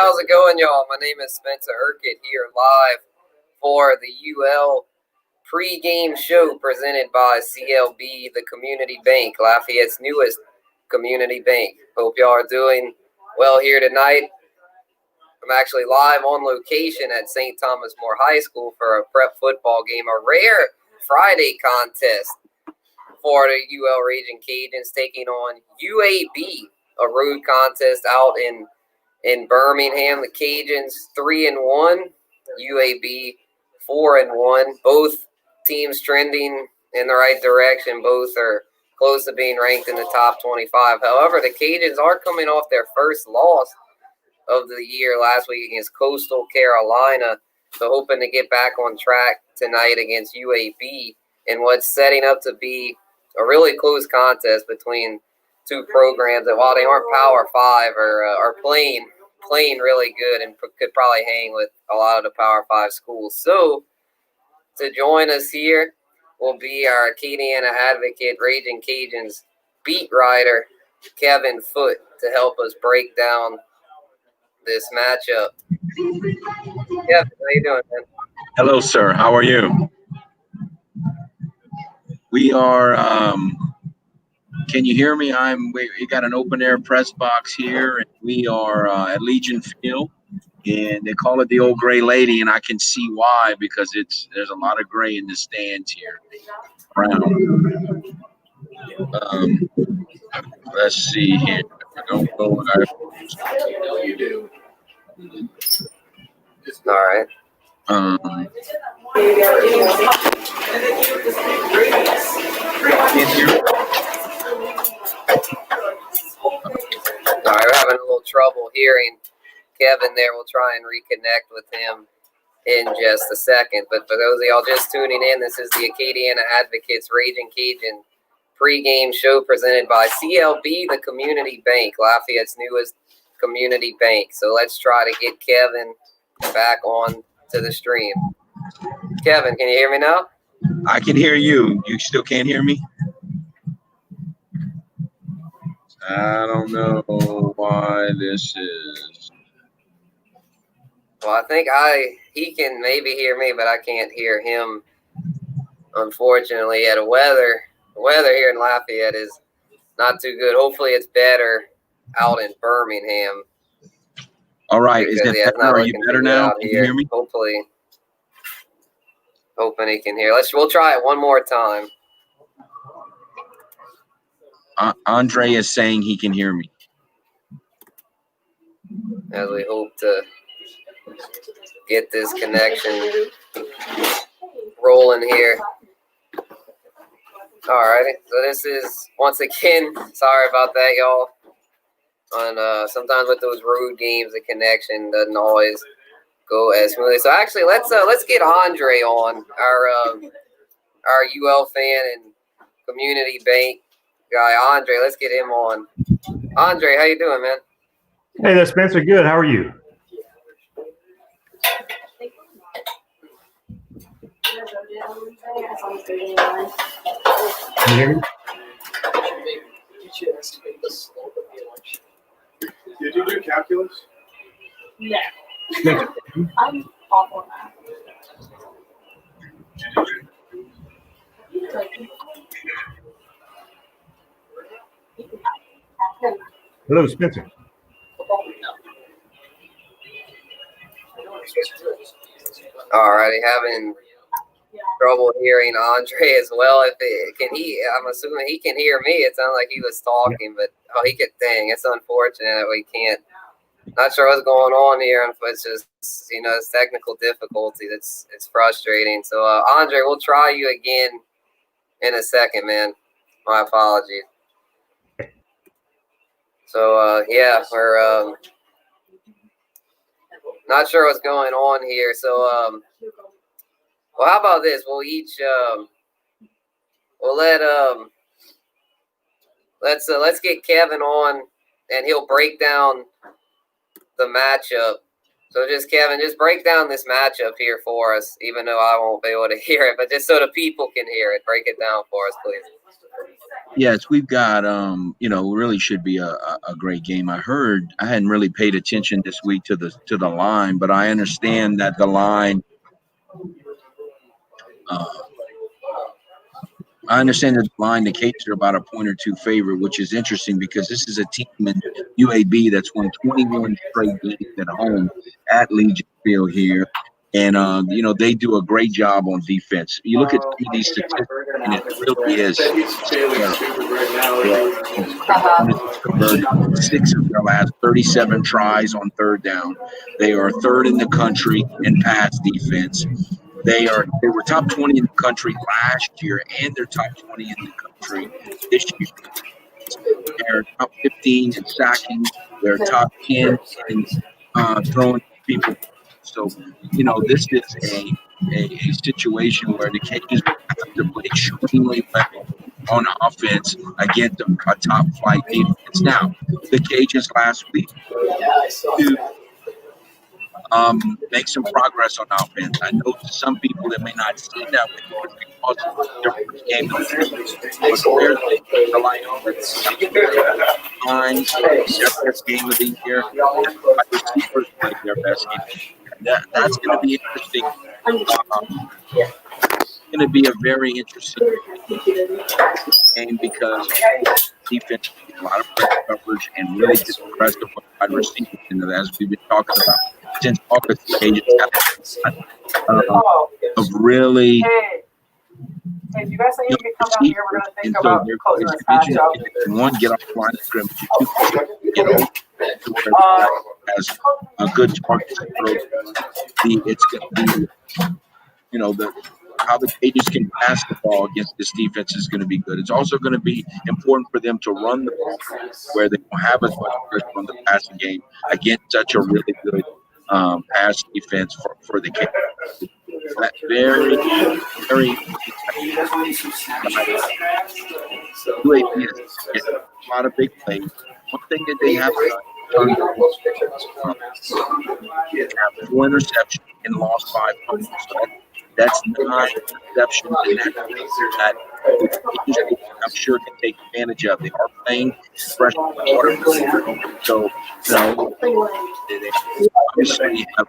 how's it going, y'all? My name is Spencer Urquhart here live for the UL pregame show presented by CLB, the community bank, Lafayette's newest community bank. Hope y'all are doing well here tonight. I'm actually live on location at St. Thomas More High School for a prep football game, a rare Friday contest for the UL Raging Cajuns taking on UAB, a road contest out in Birmingham. The Cajuns 3-1, UAB 4-1. Both teams trending in the right direction. Both are close to being ranked in the top 25. However, the Cajuns are coming off their first loss of the year last week against Coastal Carolina. So hoping to get back on track tonight against UAB in what's setting up to be a really close contest between two programs that, while they aren't Power 5, are playing really good and could probably hang with a lot of the Power 5 schools. So to join us here will be our Acadiana Advocate Raging Cajuns beat writer, Kevin Foote, to help us break down this matchup. Kevin, how you doing, man? Hello, sir. How are you? We are, can you hear me? We got an open air press box here, and we are at Legion Field, and they call it the Old Gray Lady, and I can see why, because there's a lot of gray in the stands here around. Let's see here. I don't know what you do. All right. All right, we're having a little trouble hearing Kevin there. We'll try and reconnect with him in just a second. But for those of y'all just tuning in, this is the Acadiana Advocates Raging Cajun pregame show presented by CLB, the community bank, Lafayette's newest community bank. So let's try to get Kevin back on to the stream. Kevin, can you hear me now? I can hear you. You still can't hear me? I don't know why this is. Well, I think he can maybe hear me, but I can't hear him. Unfortunately, the weather here in Lafayette is not too good. Hopefully, it's better out in Birmingham. All right, is that better? Are you better now? Can you hear me? Hopefully, hoping he can hear. We'll try it one more time. Andre is saying he can hear me. As we hope to get this connection rolling here. All right, so this is, once again, sorry about that, y'all. And sometimes with those road games, the connection doesn't always go as smoothly. So actually, let's get Andre on, our UL fan and community bank guy. Andre, let's get him on. Andre, how you doing, man? Hey there, Spencer. Good. How are you? Can you hear me? Did you do calculus? No. I'm awful at that. Hello, Spencer. All righty, having trouble hearing Andre as well. I'm assuming he can hear me. It sounded like he was talking, but he could. Dang, it's unfortunate that we can't. Not sure what's going on here. It's just, it's technical difficulties. It's frustrating. So, Andre, we'll try you again in a second, man. My apologies. So, yeah, we're not sure what's going on here. So, well, how about this? We'll each let's get Kevin on, and he'll break down the matchup So just Kevin, just break down this matchup here for us, even though I won't be able to hear it, but just so the people can hear it. Break it down for us, please. Yes, we've got really should be a great game. I hadn't really paid attention this week to the line, but I understand that the line the Cates are about a point or two favorite, which is interesting because this is a team in UAB that's won 21 straight games at home at Legion Field here. And, they do a great job on defense. You look at some of these statistics, and it really is converted 6 of their last 37 tries on third down. They are third in the country in pass defense. They were top 20 in the country last year, and they're top 20 in the country this year. They're top 15 in sacking. They're top 10 in throwing people. So, this is a situation where the Cajuns have to play extremely well on offense against a top flight defense. Now, the Cajuns last week make some progress on offense. I know to some people it may not seem that way because their first game of the season, but the line their first game of the year, wide receivers played their best game. That's going to be interesting. Going to be a very interesting game because defense a lot of press coverage and really just aggressive wide receivers. As we've been talking about since August, the Cajuns of really. Hey, if you guys say you can come down here, we're going to think about closing this match out. One, get off the line of scrimmage. Two, get over to where has a good target approach. It's going to be, how the Cajuns can pass the ball against this defense is going to be good. It's also going to be important for them to run the ball where they don't have as much pressure on the passing game against such a really good pass defense for the Cajuns. Very, very UAB is a lot of big plays. One thing that they have have 4 interceptions and lost 5 punts. That's 9 interceptions, and that I'm sure can take advantage of. They are playing freshman quarterback, so they obviously have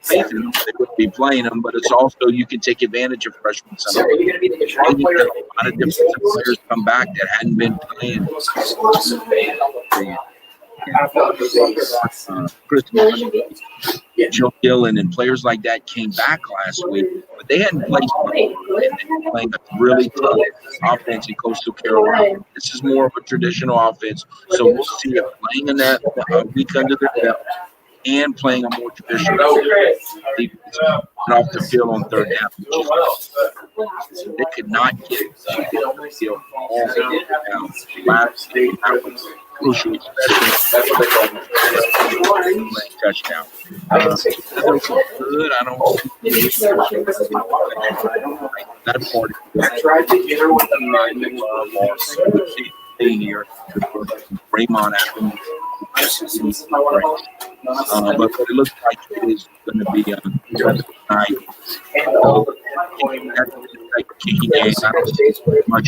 faith in them. They would be playing them, but it's also you can take advantage of freshmen. A lot of defensive players come back that hadn't been playing. Chris Joe Dillon and players like that came back last week, but they hadn't played. They were playing a really tough offense in Coastal Carolina. This is more of a traditional offense, so we'll see if playing in that week under their belt and playing a more traditional defense off the field on third down. They could not get the field all down. Last day, that was crucial, especially touchdown. Good. I don't that part. I tried to get her with the mind here. Raymond Atkins. But it looks like it is going to be tonight. Like a kicking game. I don't see much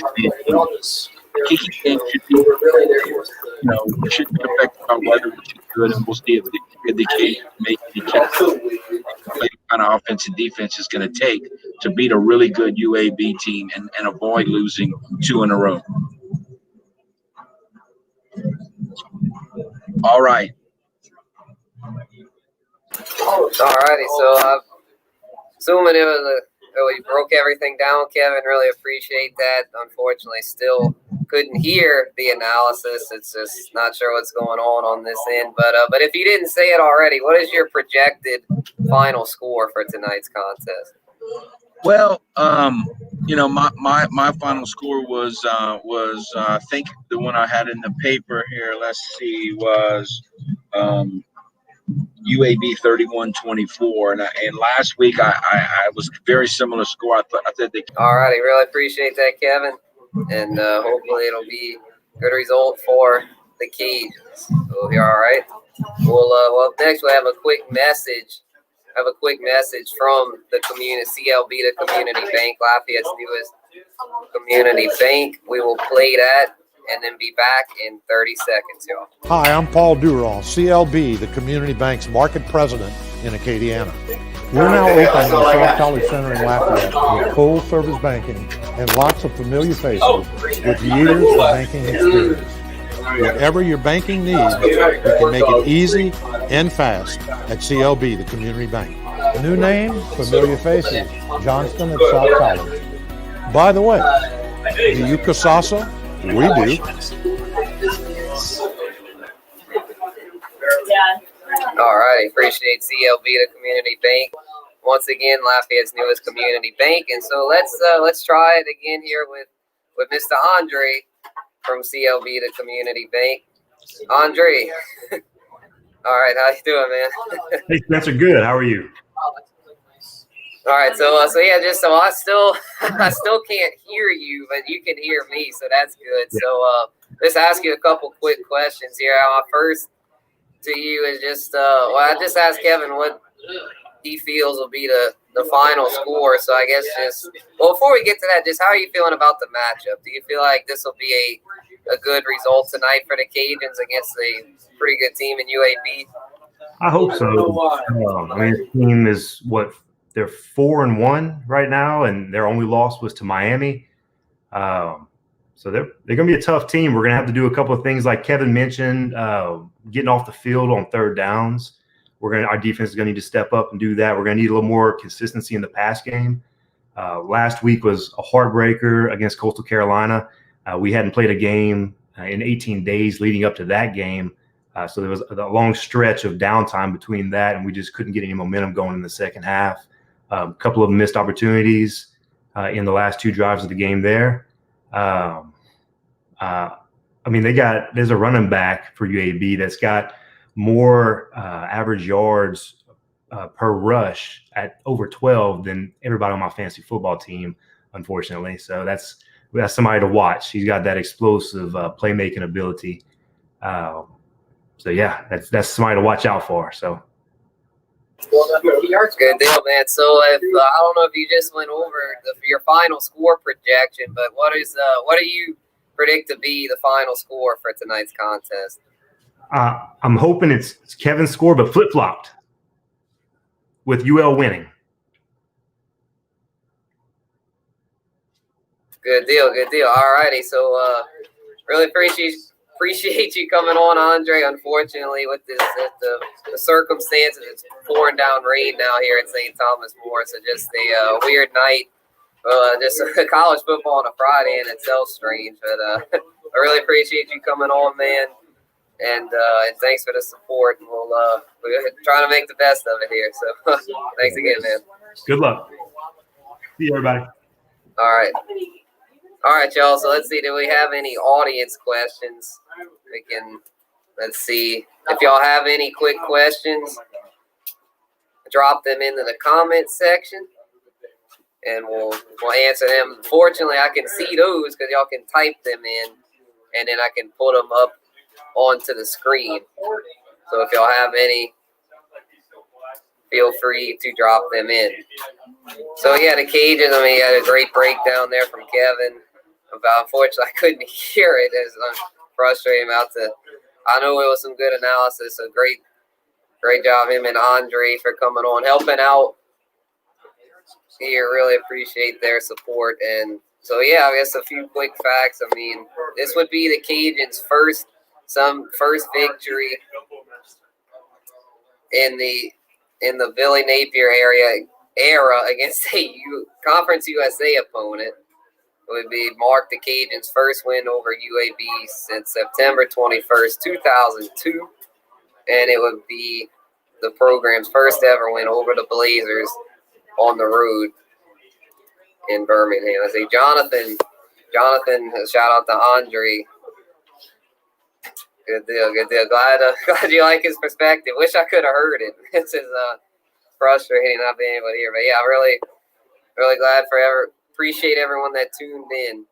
kicking game should be, it should be affected by weather, which is good, and we'll see if the Cajuns make the kind of offense and defense is going to take to beat a really good UAB team and avoid losing 2 in a row. All right. Alrighty, so I'm assuming we broke everything down, Kevin. Really appreciate that. Unfortunately, still couldn't hear the analysis. It's just not sure what's going on this end. But if you didn't say it already, what is your projected final score for tonight's contest? Well, my final score was I think the one I had in the paper here. Let's see, was UAB 31-24, and last week I was very similar score. I thought they. Alrighty, really appreciate that, Kevin, and hopefully it'll be a good result for the Cajuns. So you're all right. Well, next we'll have a quick message. From the community, CLB, the community bank, Lafayette's newest community bank. We will play that and then be back in 30 seconds, y'all. Hi, I'm Paul Durall, CLB, the community bank's market president in Acadiana. We're now open in the South College Center in Lafayette with full service banking and lots of familiar faces with years of banking experience. Whatever your banking needs, we can make it easy and fast at CLB, the community bank. New name, familiar faces, Johnston at South College. By the way, do you Casasa? We do. All right, appreciate CLB, the community bank. Once again, Lafayette's newest community bank. And so let's try it again here with Mr. Andre from CLB, the community bank. Andre. All right, how you doing, man? Hey, Spencer, good. How are you? All right, so I still can't hear you, but you can hear me, so that's good. So let's ask you a couple quick questions here. My first to you is just I just asked Kevin what he feels will be the final score. So I guess before we get to that, just how are you feeling about the matchup? Do you feel like this will be a good result tonight for the Cajuns against a pretty good team in UAB? I hope so. I mean, the team is they're 4-1 right now, and their only loss was to Miami. So they're going to be a tough team. We're going to have to do a couple of things like Kevin mentioned, getting off the field on third downs. Our defense is going to need to step up and do that. We're going to need a little more consistency in the pass game. Last week was a heartbreaker against Coastal Carolina. We hadn't played a game in 18 days leading up to that game. So there was a long stretch of downtime between that, and we just couldn't get any momentum going in the second half. A couple of missed opportunities in the last two drives of the game there. I mean, there's a running back for UAB that's got more average yards per rush at over 12 than everybody on my fantasy football team, unfortunately. So that's somebody to watch. He's got that explosive playmaking ability. So yeah, that's somebody to watch out for. So. Good deal, man. So if I don't know if you just went over your final score projection, but what do you predict to be the final score for tonight's contest? I'm hoping it's Kevin's score, but flip-flopped with UL winning. Good deal. All righty. So really appreciate you coming on, Andre. Unfortunately, with the circumstances, it's pouring down rain now here at St. Thomas More. So just a weird night. Just college football on a Friday in itself strange. But I really appreciate you coming on, man. And thanks for the support. And we're trying to make the best of it here. So thanks again, man. Good luck. See you, everybody. All right, y'all. So let's see. Do we have any audience questions? Let's see. If y'all have any quick questions, drop them into the comment section, and we'll answer them. Fortunately, I can see those because y'all can type them in, and then I can put them up onto the screen. So if y'all have any, feel free to drop them in. So yeah, the Cajuns. I mean, had a great breakdown there from Kevin. Unfortunately, I couldn't hear it. It's frustrating I know it was some good analysis. So great job, him and Andre, for coming on, helping out here. Really appreciate their support. And so, yeah, I guess a few quick facts. I mean, this would be the Cajuns' first victory in the Billy Napier era against a Conference USA opponent. It would mark the Cajuns' first win over UAB since September 21st, 2002. And it would be the program's first ever win over the Blazers on the road in Birmingham. I say Jonathan, shout out to Andre. Good deal. Glad you like his perspective. Wish I could have heard it. This is frustrating not being able to hear. But yeah, really glad appreciate everyone that tuned in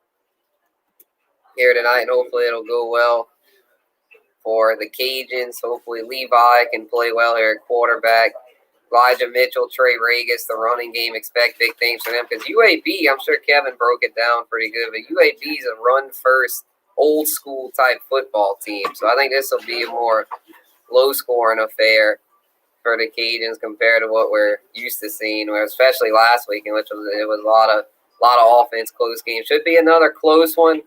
here tonight, and hopefully it'll go well for the Cajuns. Hopefully Levi can play well here at quarterback. Elijah Mitchell, Trey Regis, the running game, expect big things from them. Because UAB, I'm sure Kevin broke it down pretty good, but UAB is a run-first, old-school type football team. So I think this will be a more low-scoring affair for the Cajuns compared to what we're used to seeing, especially last week, in which it was a lot of offense, close game. Should be another close one,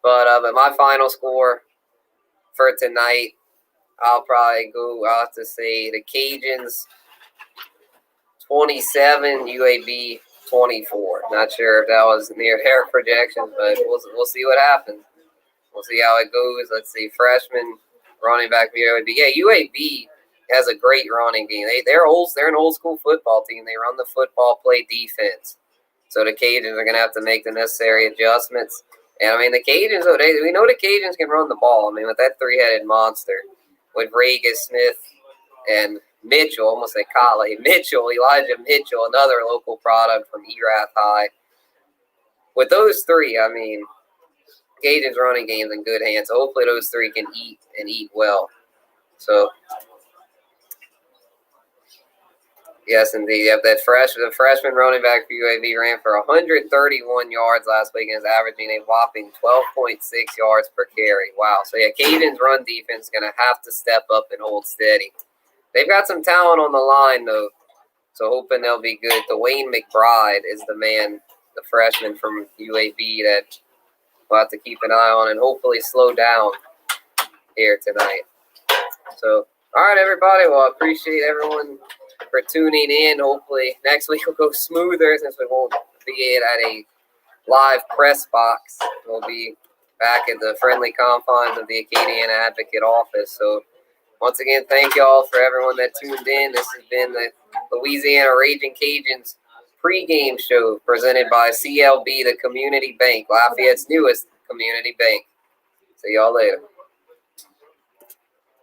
but my final score for tonight, I'll have to say the Cajuns 27, UAB 24. Not sure if that was near their projections, but we'll see what happens. We'll see how it goes. Let's see, freshman running back for UAB. Yeah, UAB has a great running game. They're an old school football team. They run the football, play defense. So the Cajuns are going to have to make the necessary adjustments. And I mean, the Cajuns, we know the Cajuns can run the ball. I mean, with that three-headed monster, with Regis, Smith, and Mitchell, almost like Kale, Elijah Mitchell, another local product from Erath High. With those three, I mean, Cajuns running game's in good hands. So hopefully those three can eat and eat well. So, yes, indeed. Yep, the freshman running back for UAB ran for 131 yards last week and is averaging a whopping 12.6 yards per carry. Wow. So, yeah, Cajuns' run defense is going to have to step up and hold steady. They've got some talent on the line, though, so hoping they'll be good. Dwayne McBride is the man, the freshman from UAB that we'll have to keep an eye on and hopefully slow down here tonight. So, all right, everybody. Well, I appreciate everyone for tuning in. Hopefully next week will go smoother since we won't be at a live press box. We'll be back at the friendly confines of the Acadiana Advocate office. So, once again, thank you all for everyone that tuned in. This has been the Louisiana Raging Cajuns pregame show presented by CLB, the community bank, Lafayette's newest community bank. See y'all later.